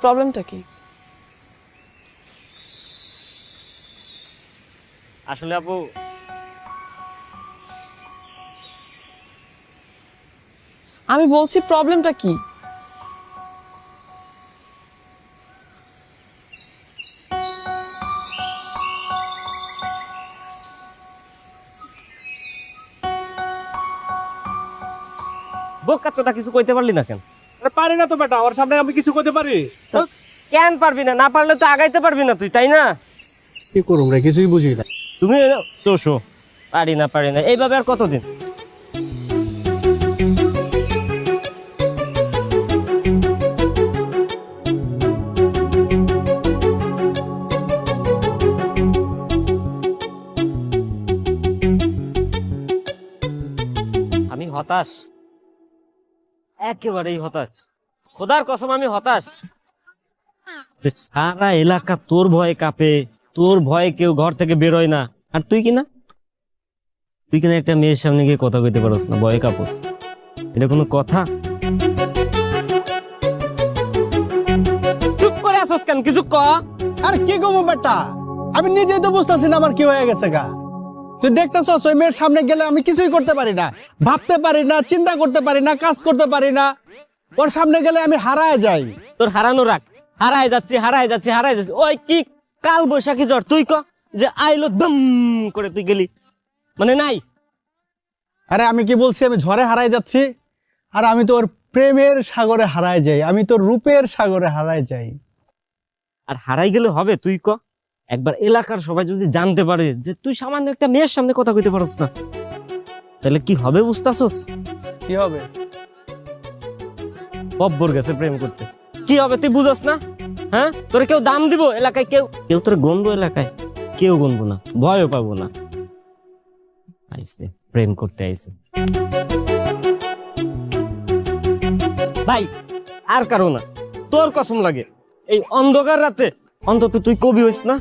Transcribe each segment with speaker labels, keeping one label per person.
Speaker 1: প্রবলেমটা কি?
Speaker 2: আসলে আপু
Speaker 1: আমি বলছি প্রবলেমটা কি?
Speaker 2: বোকা চোদা কিছু কইতে পারলি না কেন?
Speaker 3: আরে পারি না তো বেটা, ওর সামনে আমি কিছু করতে পারি?
Speaker 2: কেন পারবি না? না পারলে তো আগাইতে পারবি না তুই, তাই না?
Speaker 3: কি করুম রে, কিছুই বুঝি না।
Speaker 2: তুমি চোষো, পারি না এইভাবে আর কতদিন? আমি হতাশ, একেবারেই হতাশ। খোদার কসম আমি হতাশ। সারা এলাকা তোর ভয়ে কাঁপে, তোর ভয়ে কেউ ঘর থেকে বেরোয় না, আর তুই কিনা একটা মেয়ের সামনে গিয়ে কথা কইতে পারস না, ভয়ে কাঁপস। এটা কোনো কথা? চুপ করে আসস কেন? কিছু ক।
Speaker 4: আর কি করবো বেটা, আমি নিজেই তো বুঝতেছি না আমার কি হয়ে গেছে গা। তুই দেখতেছস ওই মেয়ের সামনে গেলে আমি কিছুই করতে পারি না, ভাবতে পারি না, চিন্তা করতে পারি না, কাজ করতে পারি না। ওর সামনে গেলে আমি হারায় যাই।
Speaker 2: তোর হারানো রাখ, হারায় যাচ্ছি। ওই কি কাল বৈশাখী জ্বর? তুই ক যে আইলো দম করে তুই গেলি, মানে নাই।
Speaker 4: আরে আমি কি বলছি আমি ঝড়ে হারায় যাচ্ছি? আর আমি তো ওর প্রেমের সাগরে হারায় যাই, আমি তো রূপের সাগরে হারায় যাই।
Speaker 2: আর হারাই গেলে হবে? তুই ক, একবার এলাকার সবাই যদি জানতে পারে যে তুই সামান্য একটা মেয়ের সামনে কথা কইতে পারস না, তাহলে কি হবে বুঝতাছস?
Speaker 4: কি হবে?
Speaker 2: বব্বর গেছে প্রেম করতে, কি হবে তুই বুঝস না? হ্যাঁ, তোরে কেউ দাম দিব? এলাকায় কেউ তোরে গণবো? এলাকায় কেউ গণবো না, ভয়ও পাবো না। আইছে প্রেম করতে আইছে ভাই, আর কারো না, তোর কসম লাগে। এই অন্ধকার রাতে অন্তত তুই কবি হইস না?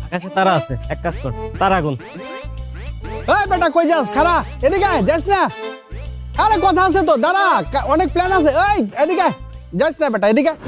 Speaker 2: আকাশে তারা আছে, এক কাজ কর, তারা গুন।
Speaker 4: এই বেটা কই যাস? খারা এদিকে আয়, যাস না। আরে কথা আছে তো, দাঁড়া, অনেক প্ল্যান আছে। এই এদিকে আয়, যাস না বেটা, এদিকে আয়।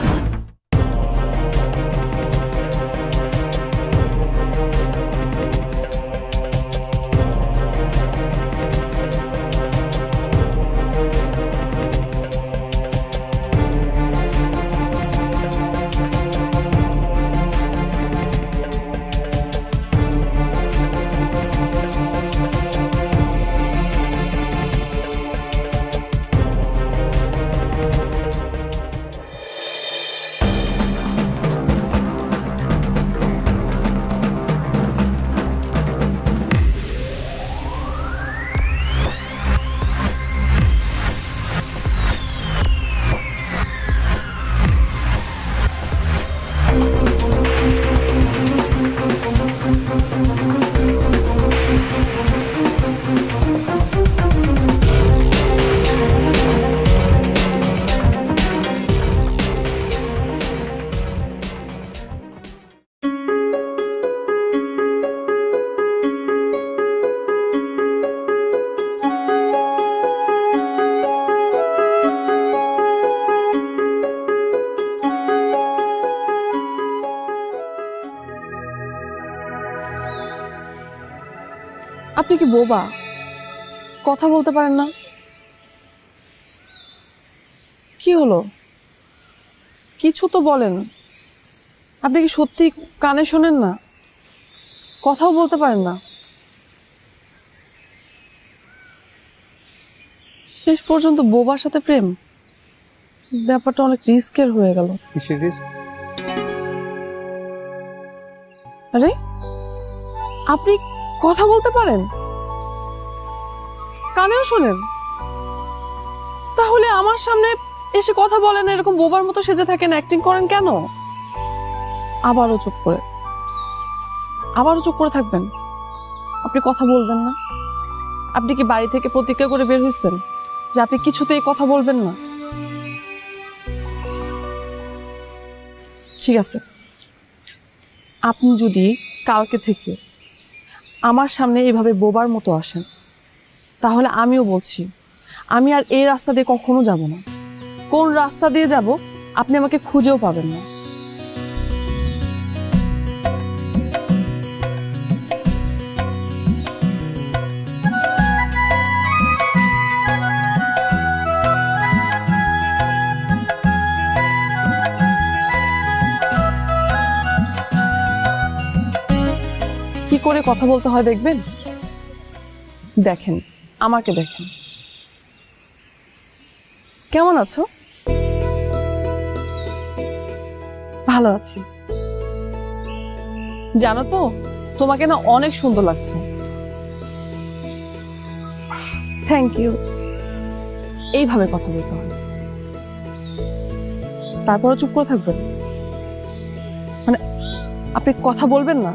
Speaker 1: আপনি কি বোবা? কথা বলতে পারেন না? কি হলো? কিছু তো বলেন। আপনি কি সত্যি কানে শোনেন না? কথাও বলতে পারেন না? শেষ পর্যন্ত বোবার সাথে প্রেম? ব্যাপারটা অনেক রিস্কের হয়ে গেল।
Speaker 4: কিসের রিস্ক?
Speaker 1: আরে আপনি কথা বলতে পারেন, কানেও শোনেন, তাহলে আমার সামনে এসে কথা বলেন, এরকম বোবার মতো সেজে থাকেন, অ্যাক্টিং করেন কেন? আবারও চুপ করে থাকবেন? আপনি কথা বলবেন না? আপনি কি বাড়ি থেকে প্রতিজ্ঞা করে বের হয়েছেন যে আপনি কিছুতেই কথা বলবেন না? ঠিক আছে, আপনি যদি কালকে থেকে আমার সামনে এভাবে বোবার মতো আসেন, তাহলে আমিও বলছি আমি আর এই রাস্তা দিয়ে কখনো যাব না। কোন রাস্তা দিয়ে যাব আপনি আমাকে খুঁজেও পাবেন না। কি করে কথা বলতে হয় দেখবেন? দেখেন, আমাকে দেখেন। কেমন আছো? ভালো আছি। জানো তো, তোমাকে না অনেক সুন্দর লাগছে। Thank you. এইভাবে কথা বলতে হয়। তারপরে চুপ করে থাকবেন? মানে আপনি কথা বলবেন না?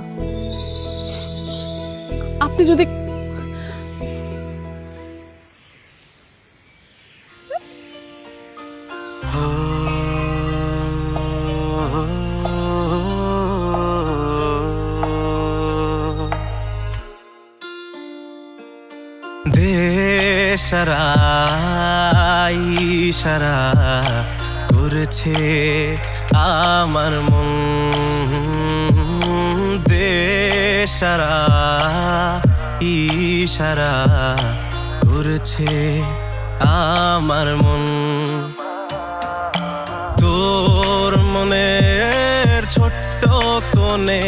Speaker 1: আপনি যদি
Speaker 5: দেশারা ইশারা করছে আমার মন, দেশারা ইশারা করছে আমার মন। তোর মনের ছোট্ট কোণে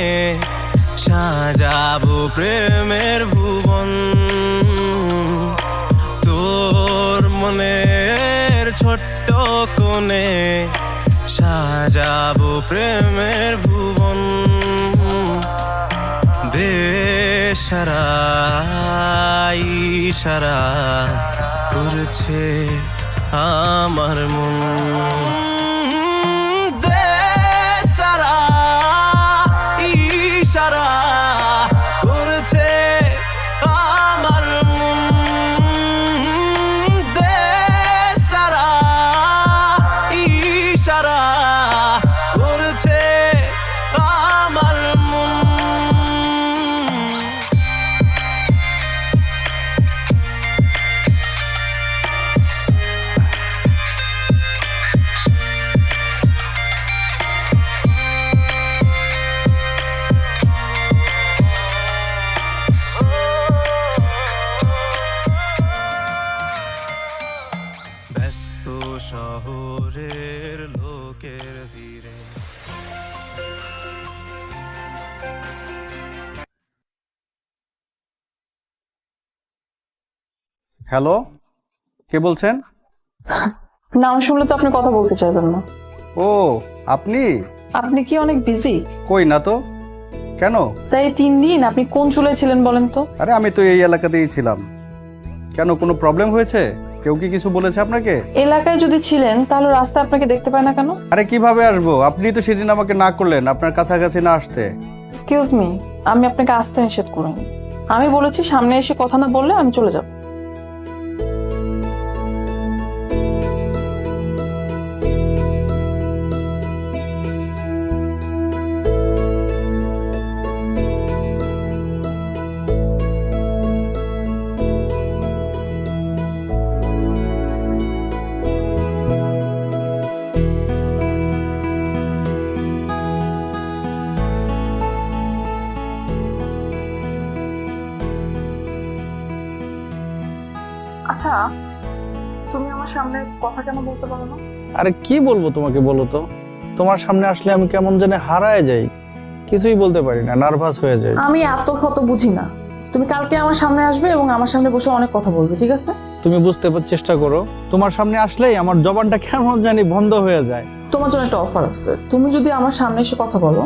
Speaker 5: সাজাবো প্রেমের ভুবন, তোর মনের ছোট্ট কোণে সাজাবো প্রেমের ভুবন। দেশারা ইশারা করছে আমার মন, দেশারা ইশারা করছে আমার মন, দেশারা ইশারা করছে আমার মন। ব্যস্ত শহরের লোকের ভিড়ে
Speaker 3: হ্যালো, কে বলছেন?
Speaker 1: নাম শুনলে তো আপনি কথা বলতে চাইবেন না।
Speaker 3: ও আপনি?
Speaker 1: আপনি কি অনেক বিজি?
Speaker 3: কই না তো, কেন?
Speaker 1: তাই 3 দিন আপনি কোন চুলায় ছিলেন বলেন তো?
Speaker 3: আরে আমি তো এই এলাকাতেই ছিলাম। কেন, কোনো প্রবলেম হয়েছে? কেউ কি কিছু বলেছে আপনাকে?
Speaker 1: এলাকায় যদি ছিলেন তাহলে রাস্তায় আপনাকে দেখতে পায় না কেন?
Speaker 3: আরে কিভাবে আসবো, আপনি তো সেদিন আমাকে না করলেন আপনার কাছাকাছি না আসতে।
Speaker 1: এক্সকিউজ মি, আমি আপনাকে আসতে নিষেধ করিনি। আমি বলেছি সামনে এসে কথা না বললে আমি চলে যাব। আচ্ছা, তুমি আমার সামনে কথা কেন বলতে পারো না?
Speaker 4: আরে কি বলবো তোমাকে বলো তো, তোমার সামনে আসলে আমি কেমন জানি হারায় যাই, কিছুই বলতে পারি না, নার্ভাস হয়ে যাই।
Speaker 1: আমি এত ফত বুঝি না। তুমি কালকে আমার সামনে আসবে এবং আমার সামনে বসে অনেক কথা বলবে, ঠিক আছে?
Speaker 4: তুমি বুঝতে চেষ্টা করো, তোমার সামনে আসলেই আমার জবানটা কেমন জানি বন্ধ হয়ে যায়।
Speaker 1: তোমার জন্য একটা অফার আছে। তুমি যদি আমার সামনে এসে কথা বলো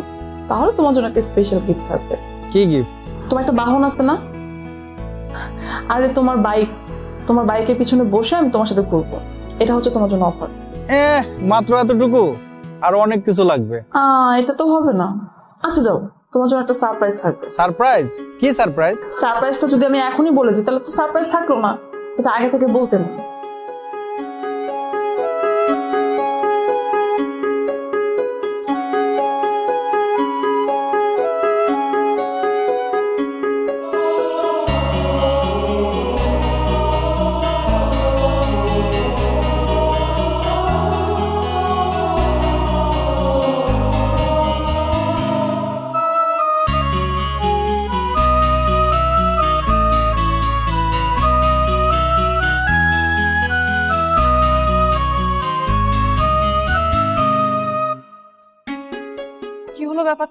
Speaker 1: তাহলে তোমার জন্য একটা স্পেশাল গিফট থাকবে।
Speaker 4: কি গিফট?
Speaker 1: তোমার একটা বাহন আছে না? আরে তোমার বাইক, তোমার বাইকের পিছনে বসে আমি তোমার সাথে ঘুরবো। এটা হচ্ছে তোমার জন্য অফার।
Speaker 4: মাত্র এতটুকু? আরো অনেক কিছু লাগবে।
Speaker 1: এটা তো হবে না। আচ্ছা যাও, তোমার জন্য একটা সারপ্রাইজ থাকবে।
Speaker 4: সারপ্রাইজ? কি সারপ্রাইজ?
Speaker 1: সারপ্রাইজটা যদি আমি এখনই বলে দিই তাহলে তো সারপ্রাইজ থাকলো না। এটা আগে থেকে বলতে না।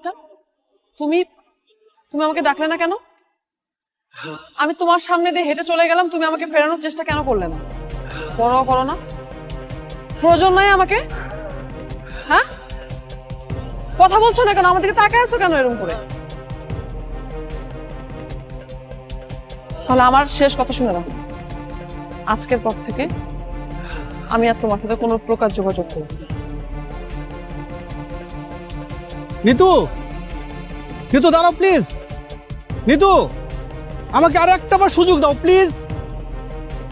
Speaker 1: ব্যাপারটা? তুমি তুমি আমাকে ডাকলে না কেন? আমি তোমার সামনে দিয়ে হেঁটে চলে গেলাম, তুমি আমাকে ফেরানোর চেষ্টা কেন করলে না? পরোয়া করো না? প্রয়োজন নাই আমাকে? হ্যাঁ, কথা বলছো না কেন? আমার দিকে তাকায় আছো কেন এরকম করে? তাহলে আমার শেষ কথা শুনে রাখো, আজকের পর থেকে আমি আর তোমার সাথে কোনো প্রকার যোগাযোগ করব না।
Speaker 4: নিতু, নিতু দাঁড়াও প্লিজ। নিতু, আমাকে আর একটা বার সুযোগ দাও প্লিজ।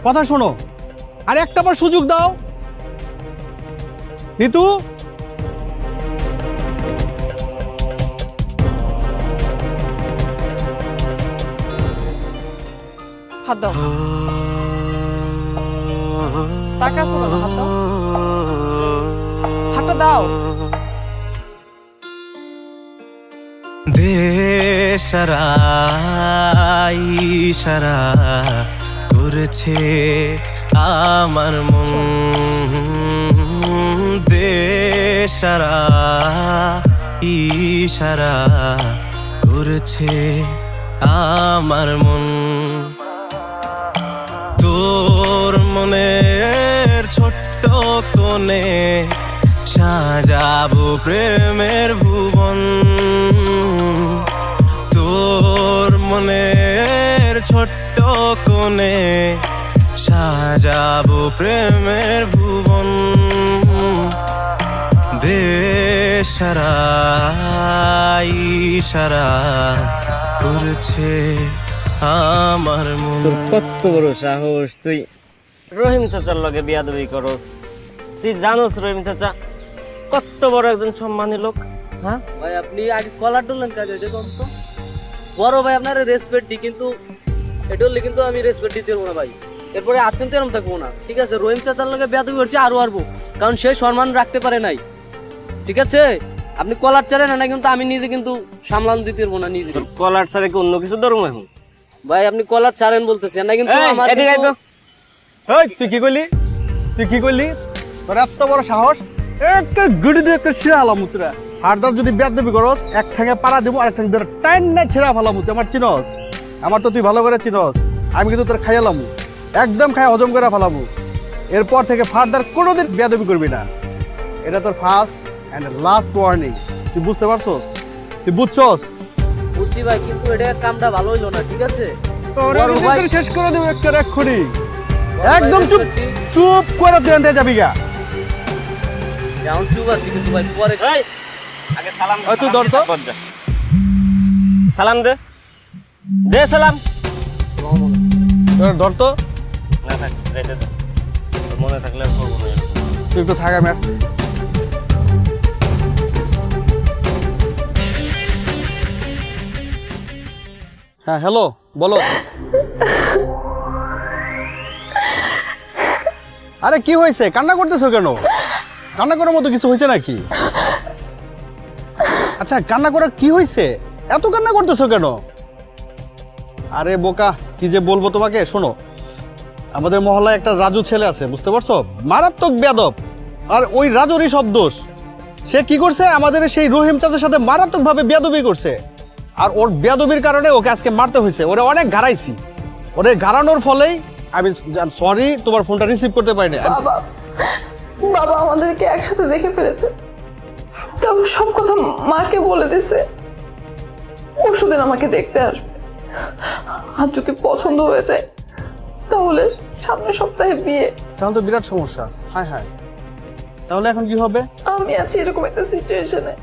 Speaker 4: কথা শোনো, আর একটা বার সুযোগ দাও। নিতু,
Speaker 1: হাত দাও। তাকায় আছো কেন? হাত দাও, হাতটা দাও।
Speaker 5: দেশারা ইশারা করেছে আমার মন, দেশারা ইশারা করেছে আমার মন। তোর মনের ছোট্ট কোণে সাজাবো প্রেমের ভুবন, তোর মনের ছোট্ট কোণে সাজাবো প্রেমের ভুবন। বেসারা ইশারা করছে আমার মন।
Speaker 2: তোর কত বড় সাহস, তুই রহিম চাচার লগে বিয়াদবি করস? তুই জানোস রহিম চাচা কত বড় একজন সম্মানী লোক? হ্যাঁ
Speaker 6: ভাই আপনি আগে কলার তুললেন কাজ এটা কম তো বড় ভাই আপনার রেসপেক্ট দিই, কিন্তু এটা হলে কিন্তু আমি রেসপেক্ট দিতে পারবো না ভাই। এরপরে আত্মীয় এরম থাকবো না, ঠিক আছে? রহিম চাচার লগে বেয়াদবি করছি আরো আরবো, কারণ সে সম্মান রাখতে পারে নাই, ঠিক আছে? আপনি কলার চারেন না, কিন্তু আমি নিজে কিন্তু সামলান দিতে পারবো না নিজে।
Speaker 2: তোর কলার ছাড়া কি অন্য কিছু ধরুম এখন?
Speaker 6: ভাই আপনি কলার চারেন বলতেছেন না, কিন্তু
Speaker 2: এই,
Speaker 6: আমার
Speaker 2: এদিকে আয় তো।
Speaker 4: এই তুই কি করলি? তুই কি করলি? তোর এত বড় সাহস! একটা গুড়ি দিয়ে একটা শিরা হলাম মুতরা। হারদার যদি বেয়াদবি করস, এক ঠ্যাঙে পাড়া দিব, আর এক ঠ্যাঙে টাইন না ছেড়া ফেলাম। তুই আমার চিনস, আমার তো তুই ভালো করে চিনস। আমি কিন্তু তোর খাইয়ালাম, একদম খাই হজম করে ফেলাবো। এরপর থেকে ফার্দার কোনোদিন বেয়াদবি করবি না। এটা তোর ফার্স্ট অ্যান্ড লাস্ট ওয়ার্নিং। তুই বুঝতে পারছস? তুই বুঝছস?
Speaker 6: বুঝছি ভাই, কিন্তু এটা কামটা ভালো হইলো না, ঠিক আছে?
Speaker 4: তোরে
Speaker 6: বড়
Speaker 4: কিন্তু
Speaker 6: ভাই-
Speaker 4: এক্ষুনি শেষ করে দেবো একটা এক্ষুনি।
Speaker 6: ভাই
Speaker 4: একদম চুপ
Speaker 6: respect দিই।
Speaker 4: চুপ করে তুই আনতে যাবি গা।
Speaker 6: যেমন চুপ আছি, কিন্তু ভাই পরে
Speaker 2: এই, আগে সালাম
Speaker 4: ওই তুই ধর তো।
Speaker 2: তারপর যা। সালাম দে, দে সালাম।
Speaker 4: তোর ধর তো,
Speaker 2: না থাক, রেটে দে। তোর মনে থাকলে আর করবো না এরকম।
Speaker 4: তুই একটু থাক, আমি আসতেছি। হ্যাঁ হ্যালো, বলো। আরে কি হয়েছে? কান্না করতেছো কেন? কান্না করার মতো কিছু হয়েছে নাকি? আচ্ছা কান্না করার কি হয়েছে? এত কান্না করতেছো কেন? আরে বোকা, কি যে বলবো তোমাকে, শোনো। আমাদের মহল্লায় একটা রাজু ছেলে আছে, বুঝতে পারছো? মারাত্মক বেয়াদব। আর ওই রাজুরই সব দোষ। সে কি করছে, আমাদের সেই রহিম চাচার সাথে মারাত্মকভাবে বেয়াদবি করছে। আর ওর বেয়াদবির কারণে ওকে আজকে মারতে হয়েছে। ওরে অনেক ঘাড়াইছি। ওরে ঘাড়ানোর ফলেই আমি সরি, তোমার ফোনটা রিসিভ করতে পারিনি।
Speaker 7: বাবা বাবা আমাদেরকে একসাথে দেখে ফেলেছে, তারপর সব কথা মাকে বলে দিছে। পরশুদিন আমাকে দেখতে আসবে, আর যদি পছন্দ হয়ে যায় তাহলে সামনের সপ্তাহে বিয়ে।
Speaker 4: তাহলে তো বিরাট সমস্যা। হ্যাঁ হ্যাঁ, তাহলে এখন কি হবে?
Speaker 7: আমি আছি এরকম একটা সিচুয়েশনে,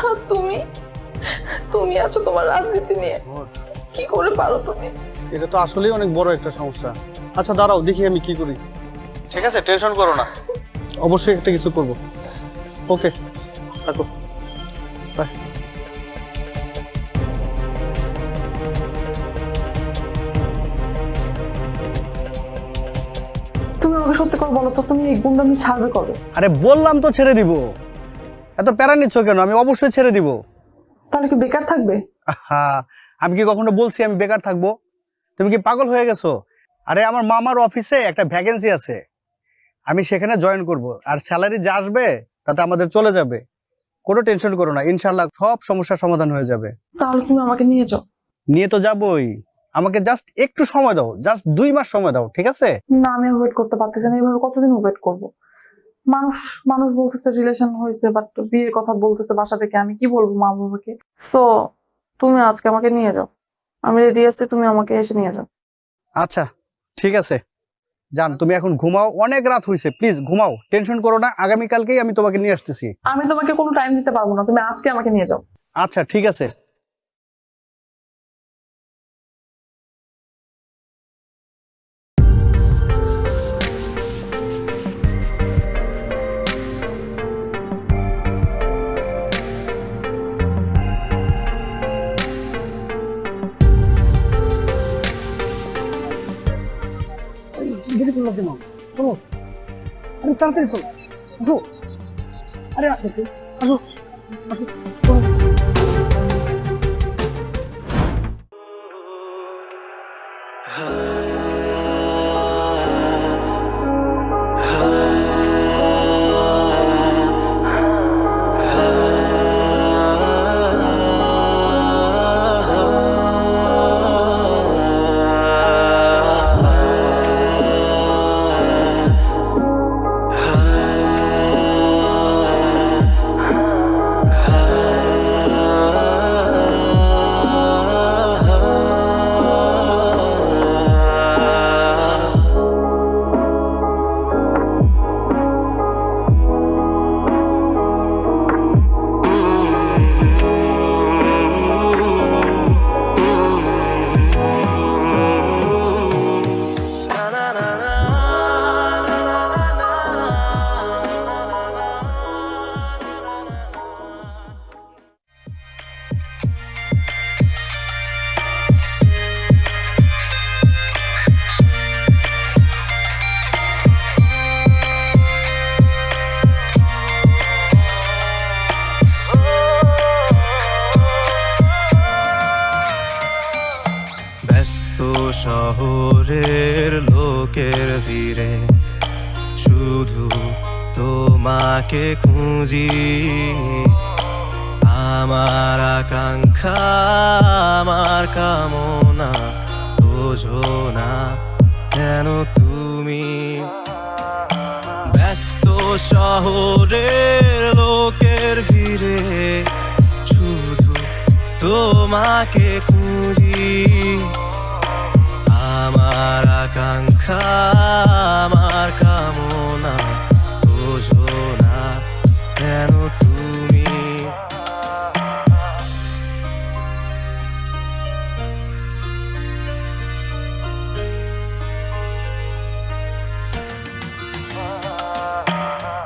Speaker 7: আর তুমি তুমি আছো তোমার রাজনীতি নিয়ে। কি করে পারো তুমি?
Speaker 4: এটা তো আসলেই অনেক বড় একটা সমস্যা। আচ্ছা দাঁড়াও, দেখি আমি কি করি। ঠিক আছে, টেনশন করো না, অবশ্যই একটা কিছু করব। ওকে, থাকো, বাই।
Speaker 7: তুমি আমাকে সত্যি করে বলো তো, তুমি এই গুন্ডামি ছাড়বে কবে?
Speaker 4: আরে বললাম তো ছেড়ে দিব। এত প্যারা নিচ্ছ কেন? আমি অবশ্যই ছেড়ে দিব।
Speaker 7: তাহলে কি বেকার থাকবে?
Speaker 4: হ্যাঁ, আমি কি কখনো বলছি আমি বেকার থাকবো? তুমি কি পাগল হয়ে গেছো? আরে আমার মামার অফিসে একটা ভ্যাকেন্সি আছে, আমি সেখানে জয়েন করব। আর স্যালারি যা আসবে তাতে আমাদের চলে যাবে। কোনো টেনশন করো না, ইনশাল্লাহ সব সমস্যার সমাধান হয়ে যাবে।
Speaker 7: তাহলে তুমি আমাকে নিয়ে যাও।
Speaker 4: নিয়ে তো যাবোই, আমাকে জাস্ট একটু সময় দাও, জাস্ট 2 মাস সময় দাও, ঠিক আছে?
Speaker 7: না, আমি ওয়েট করতে পারতেছি না। এভাবে কতদিন ওয়েট করব? মানুষ মানুষ বলতেছে রিলেশন হয়েছে, বাট বিয়ের কথা বলতেছে বাসা থেকে। আমি কি বলবো মা বাবাকে? সো তুমি আজকে আমাকে নিয়ে যাও। আমি রেডি আছি, তুমি আমাকে এসে নিয়ে যাও।
Speaker 4: আচ্ছা ঠিক আছে, জান তুমি এখন ঘুমাও, অনেক রাত হয়েছে, প্লিজ ঘুমাও, টেনশন করো না, আগামীকালকেই আমি তোমাকে নিয়ে আসতেছি।
Speaker 7: আমি তোমাকে কোনো টাইম দিতে পারবো না, তুমি আজকে আমাকে নিয়ে যাও।
Speaker 4: আচ্ছা ঠিক আছে।
Speaker 5: ব্যস্ত শহরের লোকের ভিড়ে শুধু তোমাকে খুঁজি, আমার আকাঙ্ক্ষা আমার কামনা বোঝো না কেন তুমি? ব্যস্ত শহরের লোকের ভিড়ে শুধু তোমাকে খুঁজি, আমার আকাঙ্ক্ষা আমার কামনা বোঝো না কেন তুমি?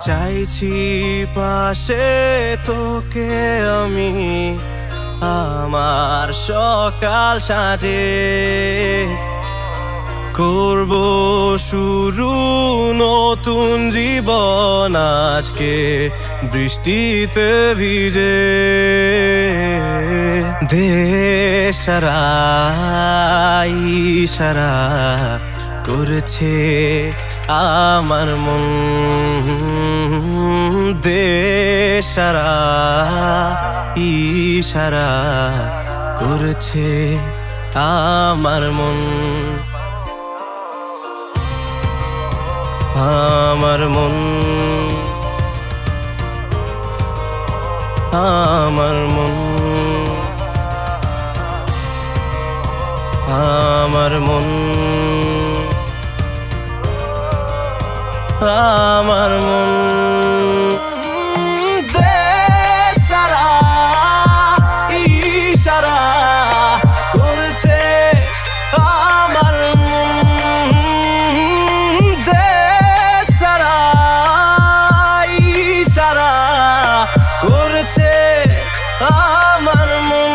Speaker 5: চাইছি পাশে তোকে আমি, আমার সকাল সাজে করব শুরু নতুন জীবন আজকে বৃষ্টিতে ভিজে। দেশারা ইশারা করছে আমার মন, দেশারা ইশারা করছে আমার মন, আমার মন, আমার মন, আমার মন, আমার মন। দেশারা ইশারা করছে আমার মন, দেশারা ইশারা করছে আমার মন।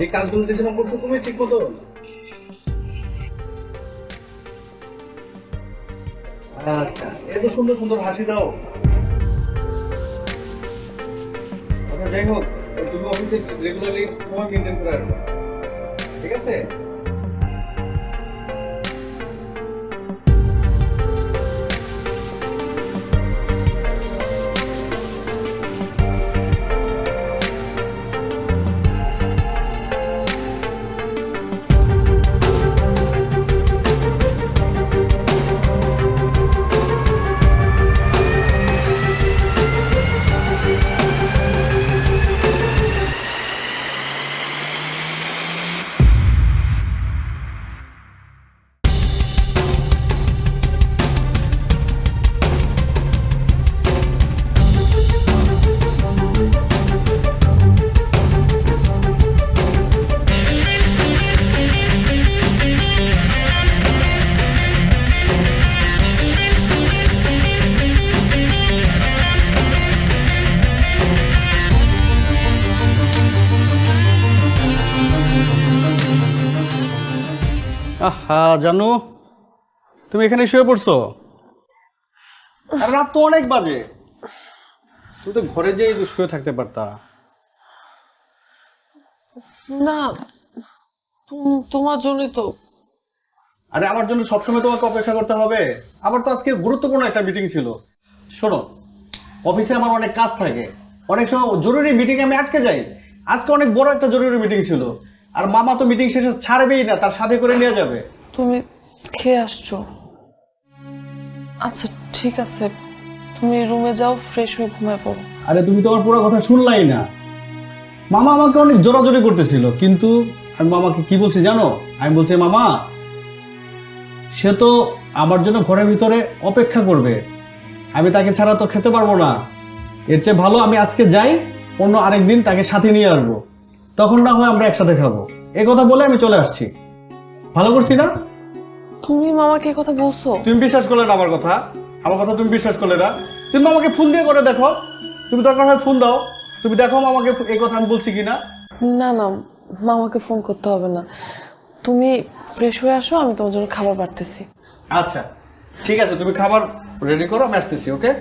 Speaker 4: এই কাজগুলো দিয়েছিলাম করছো তুমি ঠিক মতো?
Speaker 3: আচ্ছা, এত সুন্দর সুন্দর হাসি দাও। আচ্ছা, যাই হোক, তুমি অফিসে রেগুলারলি সময় মেনটেন করে আসবে, ঠিক আছে? আহা জানো, তুমি এখানে শুয়ে পড়ছো? আর রাত তো অনেক বাজে, তুমি তো ঘরে যেয়ে শুয়ে থাকতে পারতা।
Speaker 1: না, তোমার জন্যই তো।
Speaker 3: আরে আমার জন্য সবসময় তোমাকে অপেক্ষা করতে হবে? আমার তো আজকে গুরুত্বপূর্ণ একটা মিটিং ছিল। শোনো, অফিসে আমার অনেক কাজ থাকে, অনেক সময় জরুরি মিটিং আমি আটকে যাই। আজকে অনেক বড় একটা জরুরি মিটিং ছিল, আর মামা তো মিটিং শেষে ছাড়বেই না, তার সাথে করে নিয়ে যাবে।
Speaker 1: তুমি খেয়ে আসছো? আচ্ছা ঠিক আছে, তুমি রুমে যাও, ফ্রেশ হয়ে ঘুমায় পড়ো।
Speaker 3: আরে তুমি তো আমার পুরো কথা শুনলাই না। মামা আমাকে অনেক জোরাজোরি করতেছিল, কিন্তু আমি মামাকে কি বলছি জানো? আমি বলছি, মামা সে তো আমার জন্য ঘরের ভিতরে অপেক্ষা করবে, আমি তাকে ছাড়া তো খেতে পারবো না। এর চেয়ে ভালো আমি আজকে যাই, অন্য আরেকদিন তাকে সাথে নিয়ে আসবো, তখন না হয় আমরা একসাথে খাবো। এই কথা বলে আমি চলে আসছি। ভালো করছি না?
Speaker 1: তুমি মামাকে এই কথা বলছো?
Speaker 3: তুমি বিশ্বাস করলে না আমার কথা? আমার কথা তুমি বিশ্বাস করলে না? তুমি মামাকে ফোন দিয়ে করে দেখো, তুমি দরকার হয় ফোন দাও, তুমি দেখো মামাকে এই কথা আমি বলছি কিনা।
Speaker 1: না না, মামাকে ফোন করতে হবে না, তুমি ফ্রেশ হয়ে আসো, আমি তোমার জন্য খাবার বাড়তেছি।
Speaker 3: আচ্ছা ঠিক আছে, তুমি খাবার রেডি করো, আমি আসতেছি। ওকে?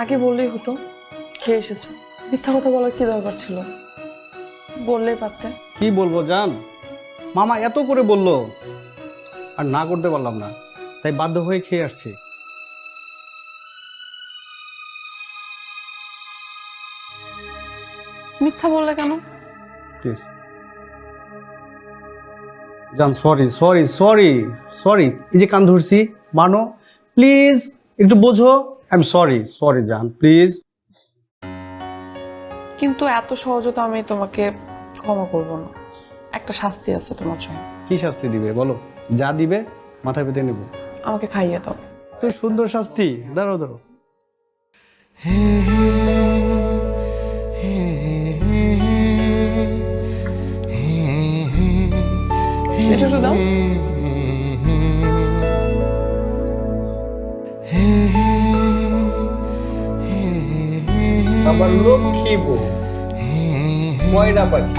Speaker 1: আগে বললেই হতো খেয়ে এসেছো, মিথ্যা কথা বলার কি দরকার ছিল? বললেই পারতে।
Speaker 3: কি বলবো জান, মামা এত করে বললো, আর না করতে পারলাম না, তাই বাধ্য হয়ে খেয়ে আসছি।
Speaker 1: মিথ্যা বললে কেন?
Speaker 3: প্লিজ জান, সরি সরি সরি সরি, এই যে কান ধরছি, মানো প্লিজ, একটু বোঝো। আই এম সরি, সরি জান, প্লিজ।
Speaker 1: কিন্তু এত সহজে তো আমি তোমাকে ক্ষমা করব না, একটা শাস্তি আছে তোমার জন্য।
Speaker 3: কি শাস্তি দিবে বলো? যা দিবে মাথায় পেতে নেব।
Speaker 1: আমাকে খাইয়ে দাও।
Speaker 3: তো সুন্দর শাস্তি, দাঁড়াও দাঁড়াও।
Speaker 1: এটা একটু দাও।
Speaker 3: আমার লক্ষ্মী বউ, ময়না পাখি।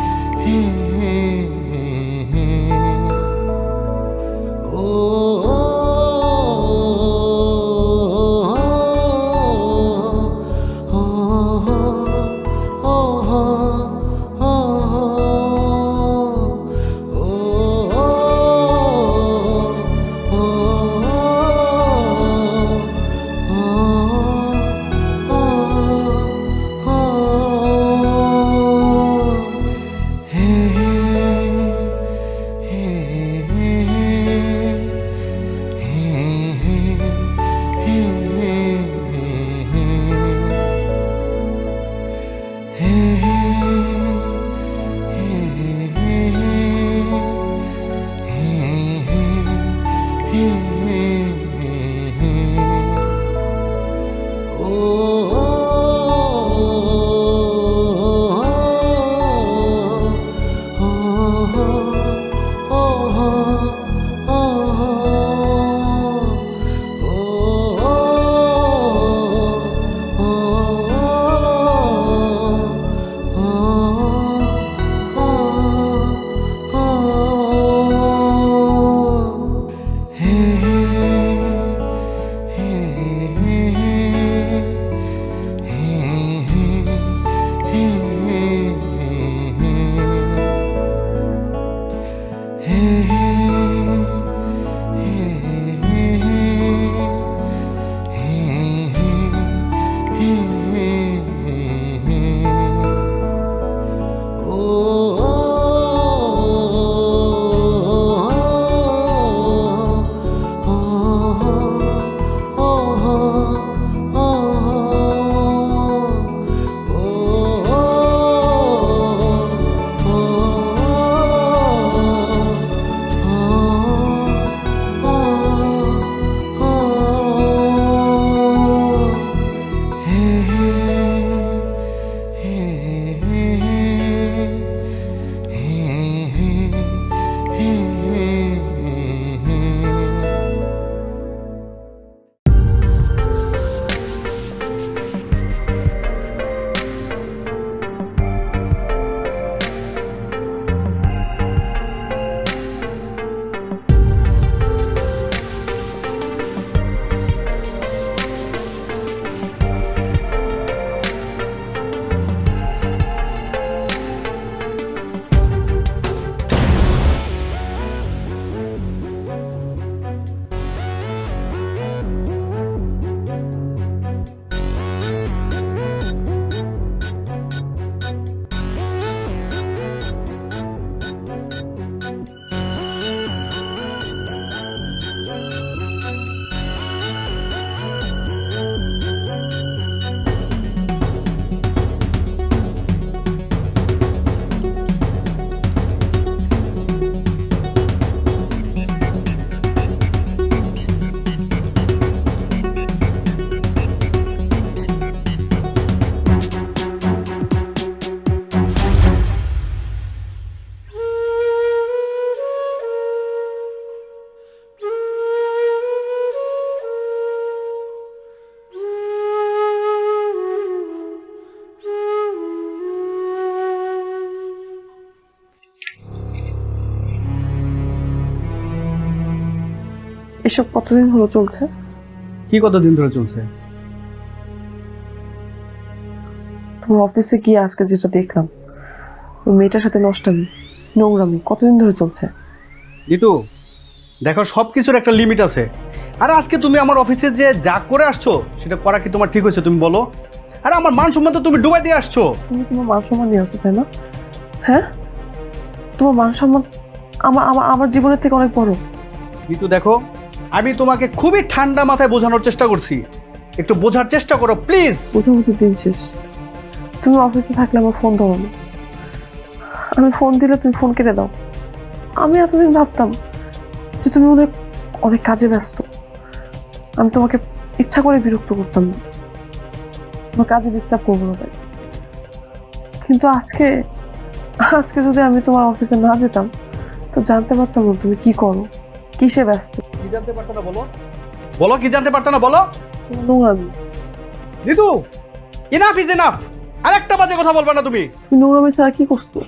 Speaker 7: এসব কতদিন হলো চলছে?
Speaker 3: কি কতদিন ধরে চলছে?
Speaker 7: তোমার অফিসে গিয়ে আজকে যেটা দেখলাম, ওই মেয়েটার সাথে নষ্টামি, নোংরামি কতদিন ধরে চলছে?
Speaker 3: জিতু দেখো, সবকিছুর একটা লিমিট আছে। আর আজকে তুমি আমার অফিসে যে যা করে আসছো সেটা করা কি তোমার ঠিক হয়েছে তুমি বলো? আরে আমার মান সম্মান তো তুমি ডুবাই দিয়ে আসছো।
Speaker 7: তুমি তোমার মান সম্মান নিয়ে আসো, তাই না? হ্যাঁ, তোমার মান সম্মান আমার আমার আমার জীবনের থেকে অনেক বড়।
Speaker 3: জিতু দেখো, আমি তোমাকে খুবই ঠান্ডা মাথায় বোঝানোর চেষ্টা করছি, একটু বোঝার চেষ্টা করো প্লিজ।
Speaker 7: বুঝাবুঝির দিন শেষ। তুমি অফিসে থাকলে আমার ফোন ধরো না, আমি ফোন দিলে তুমি ফোন কেটে দাও। আমি এতদিন ভাবতাম যে তুমি অনেক অনেক কাজে ব্যস্ত, আমি তোমাকে ইচ্ছা করে বিরক্ত করতাম না, তোমার কাজে ডিস্টার্ব করবো না তাই। কিন্তু আজকে আজকে যদি আমি তোমার অফিসে না যেতাম তো জানতে পারতাম না তুমি কি করো, কিসে ব্যস্ত।
Speaker 3: কি জানতে পারতো না বলো? বলো কি জানতে পারতো না বলো?
Speaker 7: তোমার নোংরামি।
Speaker 3: Jitu, enough is enough. আরেকটা বাজে কথা বলবা না তুমি।
Speaker 7: তুমি নোংরামি ছাড়া কি করছো?